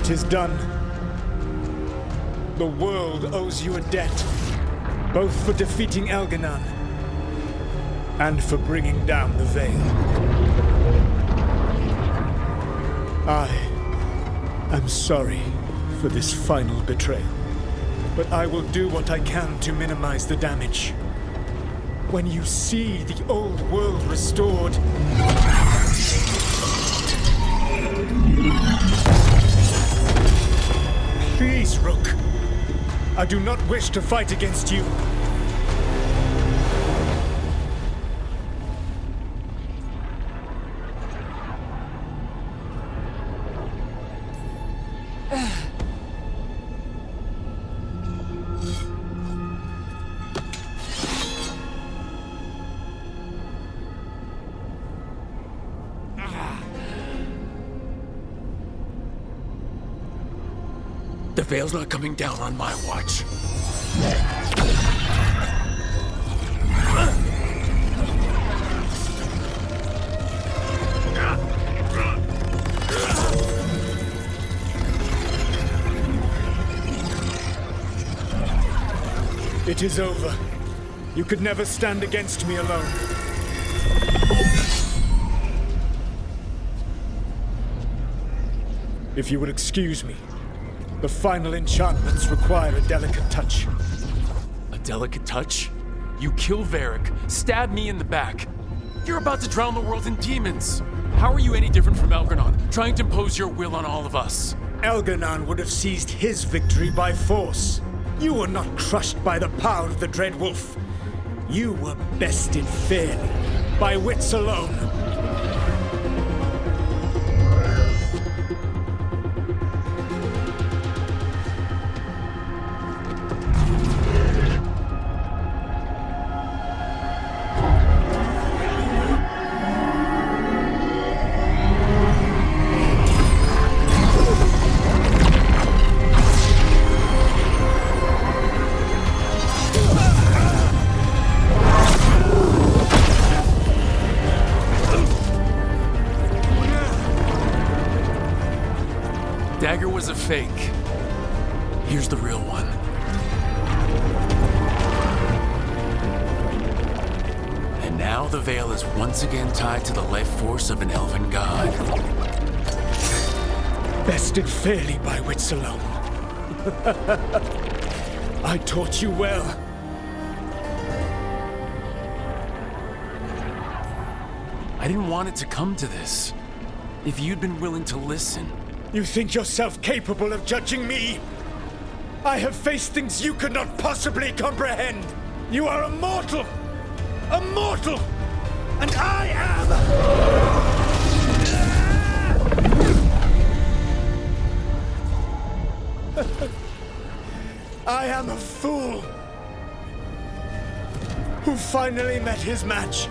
It is done. The world owes you a debt, both for defeating Elganon and for bringing down the Veil. I am sorry for this final betrayal, but I will do what I can to minimize the damage. When you see the old world restored, please, Rook. I do not wish to fight against you. The Veil's not coming down on my watch. It is over. You could never stand against me alone. If you would excuse me, the final enchantments require a delicate touch. A delicate touch? You kill Varric, stab me in the back. You're about to drown the world in demons. How are you any different from Elganon, trying to impose your will on all of us? Elganon would have seized his victory by force. You were not crushed by the power of the Dread Wolf. You were bested fairly, by wits alone. Dagger was a fake. Here's the real one. And now the Veil is once again tied to the life force of an elven god. Bested fairly by wits alone. I taught you well. I didn't want it to come to this. If you'd been willing to listen. You think yourself capable of judging me? I have faced things you could not possibly comprehend. You are a mortal! A mortal! And I am... I am a fool who finally met his match.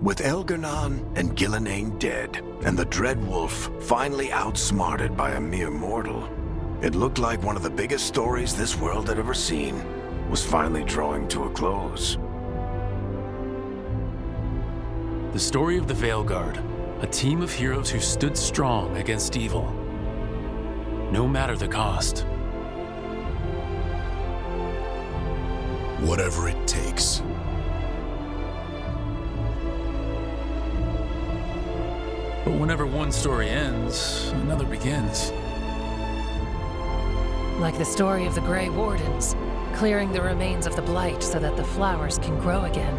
With Elgar'nan and Gillenane dead, and the Dread Wolf finally outsmarted by a mere mortal, it looked like one of the biggest stories this world had ever seen was finally drawing to a close. The story of the Veilguard, a team of heroes who stood strong against evil, no matter the cost. Whatever it takes. But whenever one story ends, another begins. Like the story of the Grey Wardens, clearing the remains of the Blight so that the flowers can grow again.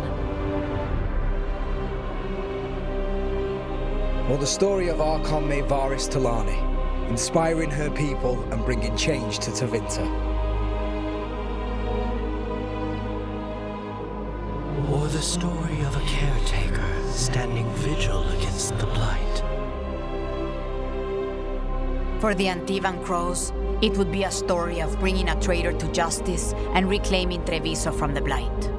Or the story of Archon Maevaris Talani, inspiring her people and bringing change to Tevinter. Or the story of a caretaker standing vigil against the Blight. For the Antivan Crows, it would be a story of bringing a traitor to justice and reclaiming Treviso from the Blight.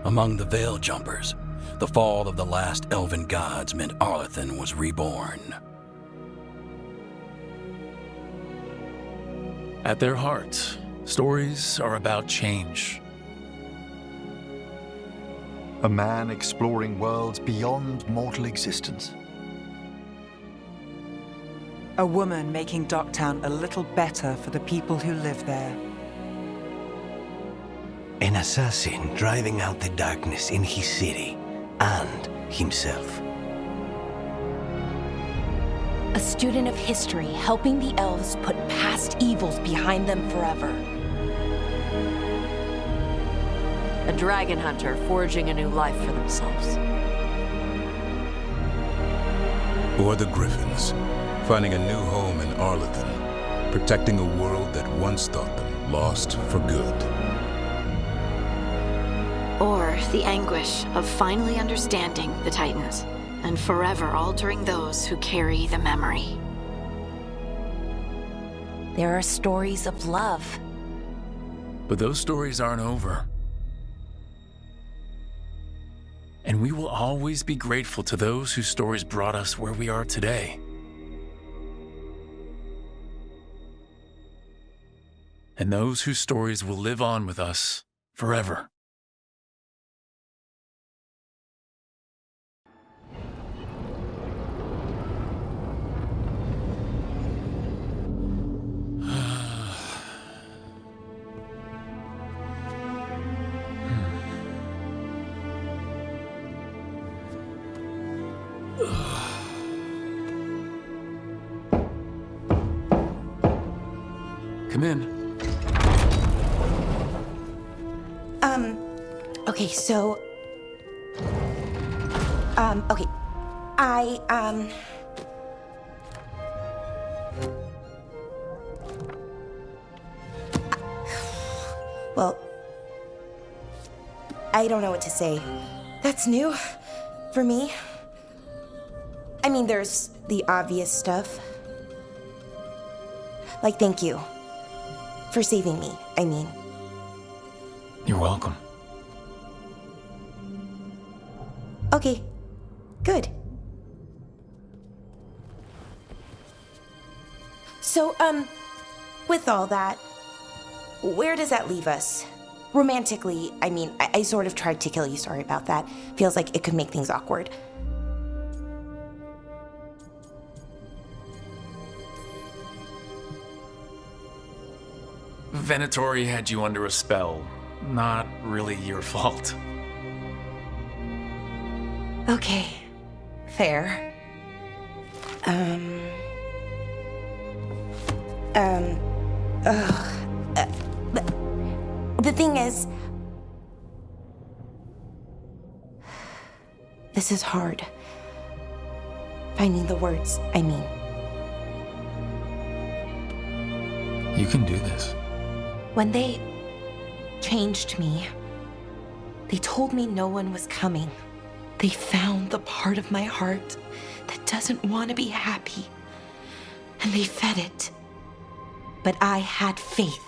Among the Veil Jumpers, the fall of the last elven gods meant Arlathan was reborn. At their heart, stories are about change. A man exploring worlds beyond mortal existence. A woman making Docktown a little better for the people who live there. An assassin driving out the darkness in his city and himself. A student of history helping the elves put past evils behind them forever. A dragon hunter forging a new life for themselves. Or the Griffins, finding a new home in Arlathan, protecting a world that once thought them lost for good. Or the anguish of finally understanding the Titans and forever altering those who carry the memory. There are stories of love. But those stories aren't over. And we will always be grateful to those whose stories brought us where we are today. And those whose stories will live on with us forever. Come in. Okay, so... okay. Well... I don't know what to say. That's new for me. I mean, there's the obvious stuff. Like, thank you. For saving me, I mean. You're welcome. Okay, good. So, with all that, where does that leave us? Romantically, I mean, I sort of tried to kill you, sorry about that. Feels like it could make things awkward. Venatori had you under a spell. Not really your fault. Okay, fair. The thing is, this is hard. Finding the words, I mean. You can do this. When they changed me, they told me no one was coming. They found the part of my heart that doesn't want to be happy, and they fed it. But I had faith,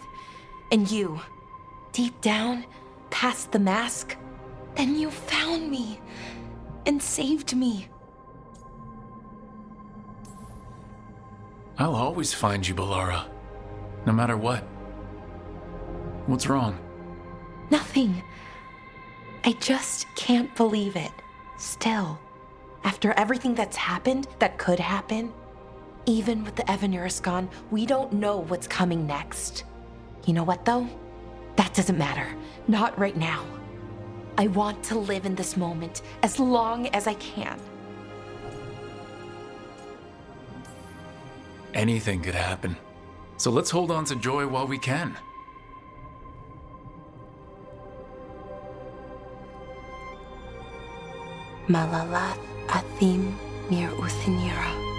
and you, deep down, past the mask, then you found me and saved me. I'll always find you, Balara. No matter what. What's wrong? Nothing. I just can't believe it. Still, after everything that's happened, that could happen, even with the Evanurus gone, we don't know what's coming next. You know what, though? That doesn't matter. Not right now. I want to live in this moment as long as I can. Anything could happen. So let's hold on to joy while we can. Malalath athim mir uthinira.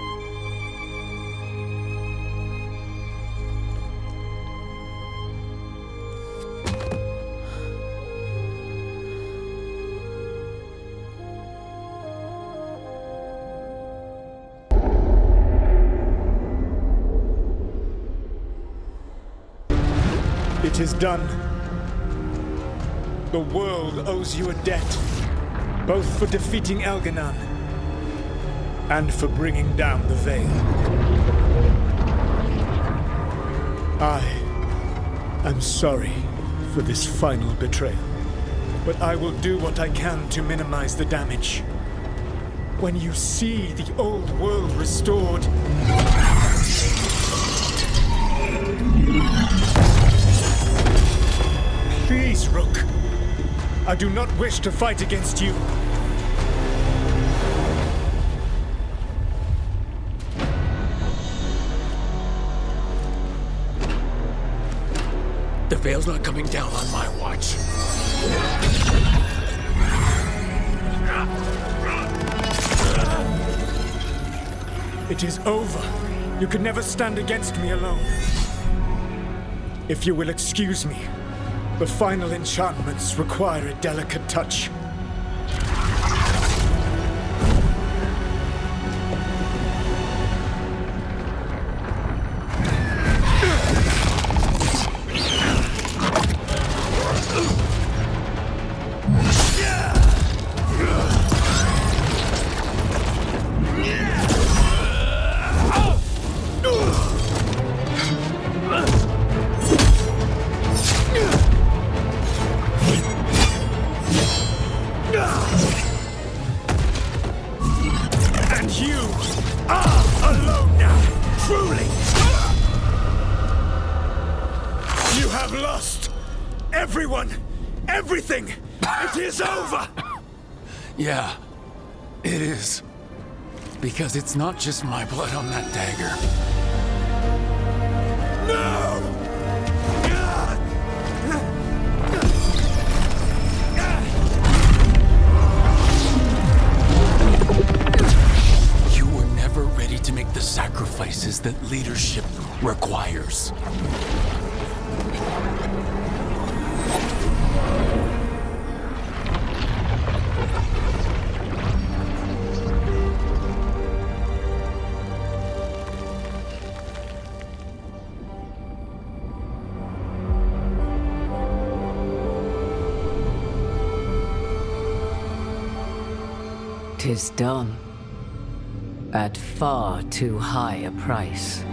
It is done. The world owes you a debt, both for defeating Elganon and for bringing down the Veil. I am sorry for this final betrayal, but I will do what I can to minimize the damage. When you see the old world restored, please, Rook. I do not wish to fight against you. The Veil's not coming down on my watch. It is over. You can never stand against me alone. If you will excuse me, the final enchantments require a delicate touch. Everything! It is over! Yeah, it is. Because it's not just my blood on that dagger. No! You were never ready to make the sacrifices that leadership requires. "'Tis done. At far too high a price.